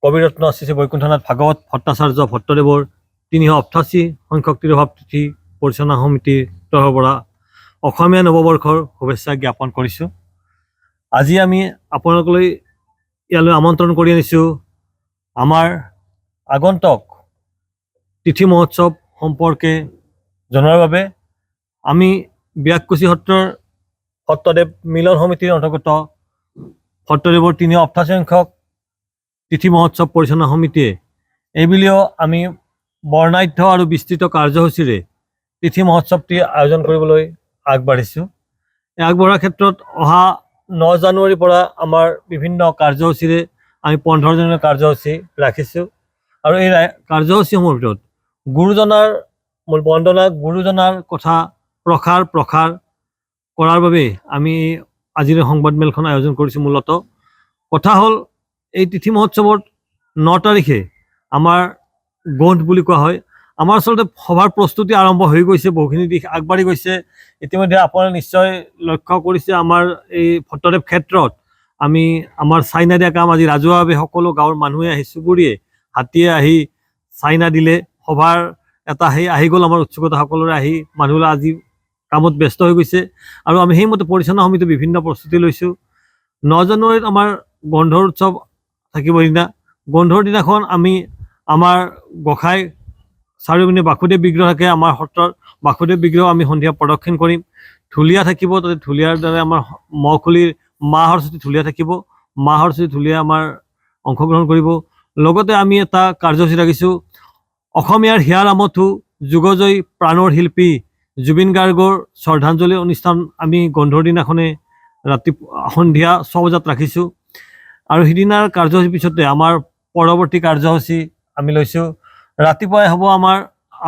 কবিৰত্ন শ্ৰী শ্ৰী বৈকুণ্ঠনাথ ভাগৱত ভট্টাচাৰ্য ভট্টদেৱৰ ৩৮৮ সংখ্যক তিৰুভাৱ তিথি পৰিচালনা সমিতিৰ তৰফৰ পৰা অসমীয়া নৱবৰ্ষৰ শুভেচ্ছা জ্ঞাপন কৰিছোঁ। আজি আমি আপোনালোকলৈ ইয়ালৈ আমন্ত্ৰণ কৰি আনিছোঁ আমাৰ আগন্তুক তিথি মহোৎসৱ সম্পৰ্কে জনাৰ বাবে। আমি ব্যাকুচি সত্ৰৰ সত্যদেৱ মিলন সমিতিৰ অন্তৰ্গত ভট্টদেৱৰ ৩৮৮ সংখ্যক তিথি মহোৎসৱ পৰিচালনা সমিতিয়ে এইবুলিও আমি বৰ্ণাঢ্য আৰু বিস্তৃত কাৰ্যসূচীৰে তিথি মহোৎসৱটি আয়োজন কৰিবলৈ আগবাঢ়িছোঁ। এই আগবঢ়াৰ ক্ষেত্ৰত অহা ৯ জানুৱাৰীৰ পৰা আমাৰ বিভিন্ন কাৰ্যসূচীৰে আমি 15 দিনৰ কাৰ্যসূচী ৰাখিছোঁ। আৰু এই কাৰ্যসূচীসমূহৰ ভিতৰত গুৰুজনাৰ বন্দনা, গুৰুজনাৰ কথা প্ৰসাৰ কৰাৰ বাবে আমি আজিৰ সংবাদমেলখন আয়োজন কৰিছোঁ। মূলতঃ কথা হ'ল, এই তিথি মহোৎসৱত 9 তাৰিখে আমাৰ গণ্ঠ বুলি কোৱা হয়। আমাৰ আচলতে সভাৰ প্ৰস্তুতি আৰম্ভ হৈ গৈছে, বহুখিনি দিশ আগবাঢ়ি গৈছে। ইতিমধ্যে আপোনালোকে নিশ্চয় লক্ষ্য কৰিছে, আমাৰ এই ভট্টদেৱ ক্ষেত্ৰত আমি আমাৰ চাইনা দিয়া কাম আজি ৰাজহুৱাভাৱে সকলো গাঁৱৰ মানুহে আহি, চুবুৰীয়ে হাতীয়ে আহি চাইনা দিলে। সভাৰ এটা আহি গ'ল আমাৰ উৎসুকতা, সকলোৰে আহি মানুহবিলাক আজি কামত ব্যস্ত হৈ গৈছে। আৰু আমি সেইমতে পৰিচালনা সমিতিৰ বিভিন্ন প্ৰস্তুতি লৈছোঁ। 9 জানুৱাৰীত আমাৰ গন্ধৰ উৎসৱ থাকিব। সেইদিনা গন্ধৰ দিনাখন আমি আমাৰ গোসাঁই চাৰিওপিনে বাসুদেৱ বিগ্ৰহ থাকে। আমাৰ সত্ৰৰ বাসুদেৱ বিগ্ৰহ আমি সন্ধিয়া প্ৰদক্ষিণ কৰিম। ঢুলীয়া থাকিব, তাতে ঢুলীয়াৰ দ্বাৰা আমাৰ মহখুলিৰ মা সৰস্বতী ঢুলীয়া থাকিব। মা সৰস্বতী ঢুলীয়া আমাৰ অংশগ্ৰহণ কৰিব। লগতে আমি এটা কাৰ্যসূচী ৰাখিছোঁ, অসমীয়াৰ হিয়াৰ আমঠু যুগজয়ী প্ৰাণৰ শিল্পী জুবিন গাৰ্গৰ শ্ৰদ্ধাঞ্জলি অনুষ্ঠান আমি গন্ধৰ দিনাখনে সন্ধিয়া 6 বজাত ৰাখিছোঁ। আৰু সিদিনাৰ কাৰ্যসূচীৰ পিছতে আমাৰ পৰৱৰ্তী কাৰ্যসূচী আমি লৈছোঁ। ৰাতিপুৱাই হ'ব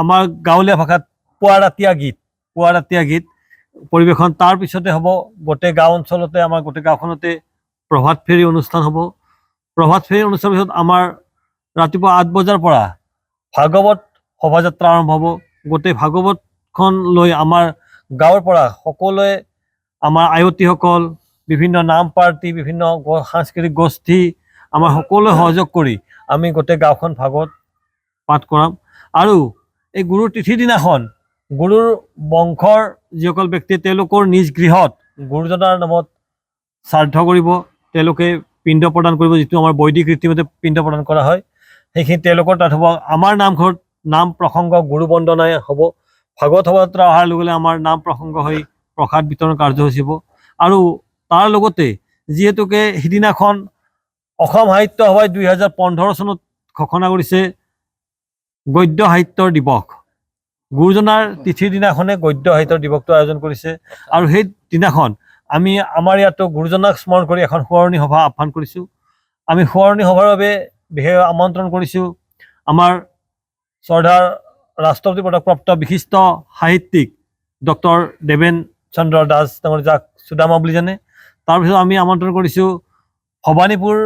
আমাৰ গাঁৱলীয়া ভাষাত পুৱাৰাতীয়া গীত পৰিৱেশন। তাৰপিছতে হ'ব গোটেই গাঁও অঞ্চলতে, আমাৰ গোটেই গাঁওখনতে প্ৰভাত ফেৰী অনুষ্ঠান হ'ব। প্ৰভাত ফেৰী অনুষ্ঠানৰ পিছত আমাৰ ৰাতিপুৱা 8 বজাৰ পৰা ভাগৱত শোভাযাত্ৰা আৰম্ভ হ'ব। গোটেই ভাগৱতখন লৈ আমাৰ গাঁৱৰ পৰা সকলোৱে, আমাৰ আয়তীসকল, বিভিন্ন নাম পাৰ্টি, বিভিন্ন সাংস্কৃতিক গোষ্ঠী, আমাৰ সকলোৱে সহযোগ কৰি আমি গোটেই গাঁওখন ভাগৱত পাঠ কৰাম। আৰু এই গুৰুৰ তিথিৰ দিনাখন গুৰুৰ বংশৰ যিসকল ব্যক্তিয়ে তেওঁলোকৰ নিজ গৃহত গুৰুজনাৰ নামত শ্ৰাদ্ধ কৰিব, তেওঁলোকে পিণ্ড প্ৰদান কৰিব। যিটো আমাৰ বৈদিক ৰীতিমতে পিণ্ড প্ৰদান কৰা হয়, সেইখিনি তেওঁলোকৰ তাত হ'ব। আমাৰ নামঘৰত নাম প্ৰসংগ, গুৰু বন্দনাই হ'ব। ভাগৱত শোভাযাত্ৰা অহাৰ লগে লগে আমাৰ নাম প্ৰসংগ হৈ প্ৰসাদ বিতৰণ কাৰ্যসূচী হ'ব। আৰু তাৰ লগতে যিহেতুকে সিদিনাখন অসম সাহিত্য সভাই 2015 চনত ঘোষণা কৰিছে গদ্য সাহিত্যৰ দিৱস। গুৰুজনাৰ তিথিৰ দিনাখনে গদ্য সাহিত্যৰ দিৱসটো আয়োজন কৰিছে। আৰু সেই দিনাখন আমি আমাৰ ইয়াতো গুৰুজনাক স্মৰণ কৰি এখন সোঁৱৰণী সভা আহ্বান কৰিছোঁ। আমি সোঁৱৰণী সভাৰ বাবে বিশেষ আমন্ত্ৰণ কৰিছোঁ আমাৰ শ্ৰদ্ধাৰ ৰাষ্ট্ৰপতি পদকপ্ৰাপ্ত বিশিষ্ট সাহিত্যিক ডক্টৰ দেৱেন চন্দ্ৰ দাস ডাঙৰীয়া, যাক সুদামা বুলি জানে। তাৰপিছত আমি আমন্ত্ৰণ কৰিছোঁ ভৱানীপুৰ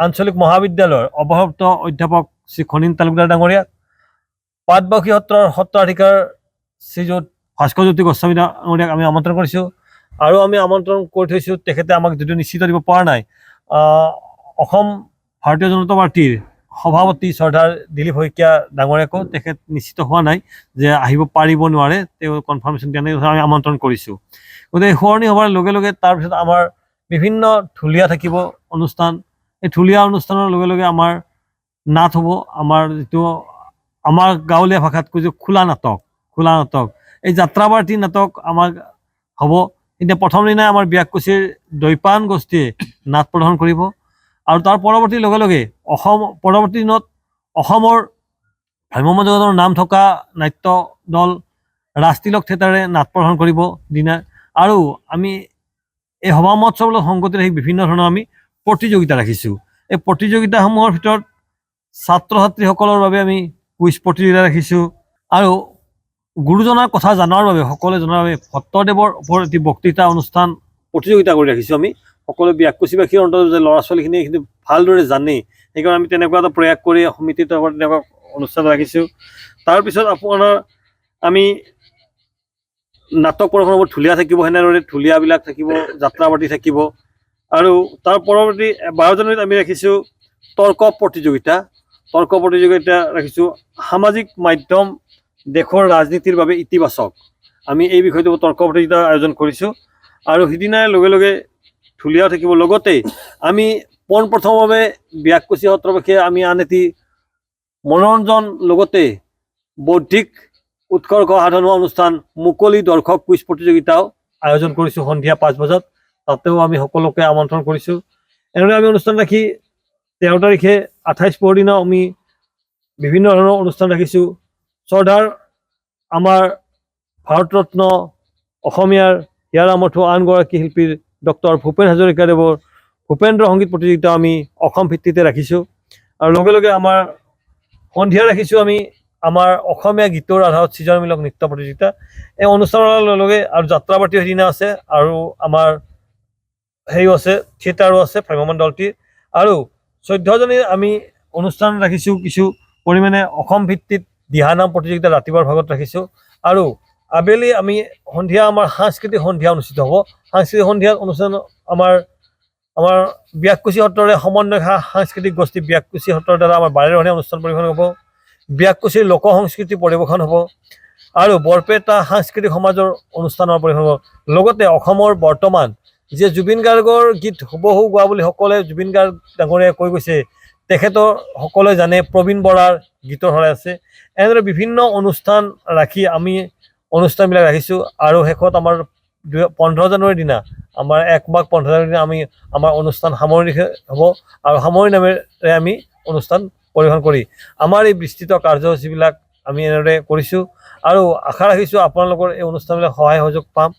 আঞ্চলিক মহাবিদ্যালয়ৰ অৱসৰপ্ৰাপ্ত অধ্যাপক শ্ৰী খনীন তালুকদাৰ ডাঙৰীয়াক, পাটবাউসী সত্ৰৰ সত্ৰাধিকাৰ শ্ৰীযুত ভাস্কৰজ্যোতি গোস্বামী ডাঙৰীয়াক আমি আমন্ত্ৰণ কৰিছোঁ। আৰু আমি আমন্ত্ৰণ কৰি থৈছোঁ, তেখেতে আমাক যদিও নিশ্চিত দিব পৰা নাই, অসম ভাৰতীয় জনতা পাৰ্টীৰ সভাপতি শ্ৰদ্ধাৰ দিলীপ শইকীয়া ডাঙৰীয়াকো তেখেত নিশ্চিত হোৱা নাই যে আহিব পাৰিব নোৱাৰে, তেওঁ কনফাৰ্মেশ্যন দিয়া নাই। আমি আমন্ত্ৰণ কৰিছোঁ। গতিকে সোঁৱৰণী সভাৰ লগে লগে তাৰপিছত আমাৰ বিভিন্ন ঢুলীয়া থাকিব অনুষ্ঠান। এই ঢুলীয়া অনুষ্ঠানৰ লগে লগে আমাৰ নাট হ'ব। আমাৰ যিটো আমাৰ গাঁৱলীয়া ভাষাত কৈছোঁ খোলা নাটক, এই যাত্ৰাবাৰ্তি নাটক আমাৰ হ'ব। এতিয়া প্ৰথম দিনাই আমাৰ ব্যাকুচিৰ দৈপায়ন গোষ্ঠীয়ে নাট প্ৰদৰ্শন কৰিব। আৰু তাৰ পৰৱৰ্তী লগে লগে পৰৱৰ্তী দিনত অসমৰ ভ্ৰাম্যমাণ জগতৰ নাম থকা নাট্য দল ৰাজতিলক থিয়েটাৰে নাট প্ৰদৰ্শন কৰিব দিনা। আৰু আমি এই সভা মহোৎসৱৰ লগত সংগতি ৰাখি বিভিন্ন ধৰণৰ আমি প্ৰতিযোগিতা ৰাখিছোঁ। এই প্ৰতিযোগিতাসমূহৰ ভিতৰত ছাত্ৰ ছাত্ৰীসকলৰ বাবে আমি কুইজ প্ৰতিযোগিতা ৰাখিছোঁ। আৰু গুৰুজনাৰ কথা জনাৰ বাবে, সকলোৱে জনাৰ বাবে ভট্টদেৱৰ ওপৰত এটি বক্তৃতা অনুষ্ঠান প্ৰতিযোগিতা কৰি ৰাখিছোঁ। আমি সকলো ব্যাকুচিবাসীৰ অন্তত যে ল'ৰা ছোৱালীখিনিয়ে কিন্তু ভালদৰে জানে, সেইকাৰণে আমি তেনেকুৱা এটা প্ৰয়াস কৰি সমিতিৰ তৰফত তেনেকুৱা অনুষ্ঠান ৰাখিছোঁ। তাৰপিছত আপোনাৰ আমি নাটক প্ৰদৰ্শন হ'ব, ঢুলীয়া থাকিব, সেনেদৰে ঢুলীয়াবিলাক থাকিব, যাত্ৰাপাৰ্টি থাকিব। আৰু তাৰ পৰৱৰ্তী 12 জানুৱাৰীত আমি ৰাখিছোঁ তৰ্ক প্ৰতিযোগিতা ৰাখিছোঁ। সামাজিক মাধ্যম দেশৰ ৰাজনীতিৰ বাবে ইতিবাচক, আমি এই বিষয়টো তৰ্ক প্ৰতিযোগিতাৰ আয়োজন কৰিছোঁ। আৰু সিদিনাৰ লগে লগে ঢুলীয়াও থাকিব। লগতে আমি পোনপ্ৰথমভাৱে ব্যাকুচি সত্ৰবাসীয়ে আমি আন এটি মনোৰঞ্জন লগতে বৌদ্ধিক উৎকৰ্ষ সাধন হোৱা অনুষ্ঠান মুকলি দৰ্শক কুইজ প্ৰতিযোগিতাও আয়োজন কৰিছোঁ সন্ধিয়া 5 বজাত। তাতেও আমি সকলোকে আমন্ত্ৰণ কৰিছোঁ। এনেদৰে আমি অনুষ্ঠান ৰাখি 13 তাৰিখে 28 পৰ দিনা আমি বিভিন্ন ধৰণৰ অনুষ্ঠান ৰাখিছোঁ। শ্ৰদ্ধাৰ আমাৰ ভাৰতৰত্ন অসমীয়াৰ হিয়াৰ আমঠু আনগৰাকী শিল্পীৰ ডক্টৰ ভূপেন হাজৰিকাদেৱৰ ভূপেন্দ্ৰ সংগীত প্ৰতিযোগিতা আমি অসম ভিত্তিতে ৰাখিছোঁ। আৰু লগে লগে আমাৰ সন্ধিয়া ৰাখিছোঁ আমি আমাৰ অসমীয়া গীতৰ আধাৰত সৃজনমূলক নৃত্য প্ৰতিযোগিতা। এই অনুষ্ঠানৰ লগে লগে আৰু যাত্ৰাপাৰ্টি সেইদিনা আছে, আৰু আমাৰ হেৰিও আছে, থিয়েটাৰো আছে ভ্ৰাম্যমাণ দলটিৰ। আৰু 14জনী আমি অনুষ্ঠান ৰাখিছোঁ কিছু পৰিমাণে অসম ভিত্তিত দিহানাম প্ৰতিযোগিতা ৰাতিপুৱাৰ ভাগত ৰাখিছোঁ। আৰু আবেলি আমি সন্ধিয়া আমাৰ সাংস্কৃতিক সন্ধিয়া অনুষ্ঠিত হ'ব। সাংস্কৃতিক সন্ধিয়া অনুষ্ঠান আমাৰ ব্যাকুচি সত্ৰৰে সমন্বয় সাংস্কৃতিক গোষ্ঠী ব্যাকুচি সত্ৰৰ দ্বাৰা আমাৰ বাৰেৰহণীয়া অনুষ্ঠান পৰিৱেশন হ'ব। ব্যাকুচিৰ লোক সংস্কৃতি পৰিৱেশন হ'ব আৰু বৰপেটা সাংস্কৃতিক সমাজৰ অনুষ্ঠানৰ পৰিৱেশন হ'ব। লগতে অসমৰ বৰ্তমান যে জুবিন গাৰ্গৰ গীত হুবহু গোৱা বুলি সকলোৱে জুবিন গাৰ্গ ডাঙৰীয়াই কৈ গৈছে, তেখেতৰ সকলোৱে জানে প্ৰবীণ বৰাৰ গীতৰ শৰাই আছে। এনেদৰে বিভিন্ন অনুষ্ঠান ৰাখি আমি অনুষ্ঠানবিলাক ৰাখিছোঁ। আৰু শেষত আমাৰ 15 জানুৱাৰীৰ দিনা আমাৰ 1 মাঘ 15 জানুৱাৰীৰ দিনা আমি আমাৰ অনুষ্ঠান সামৰণি হ'ব। আৰু সামৰণি নামেৰে আমি অনুষ্ঠান পৰিৱেশন কৰি আমাৰ এই বিস্তৃত কাৰ্যসূচীবিলাক আমি এনেদৰে কৰিছোঁ। আৰু আশা ৰাখিছোঁ আপোনালোকৰ এই অনুষ্ঠানবিলাক সহায় সহযোগ পাম।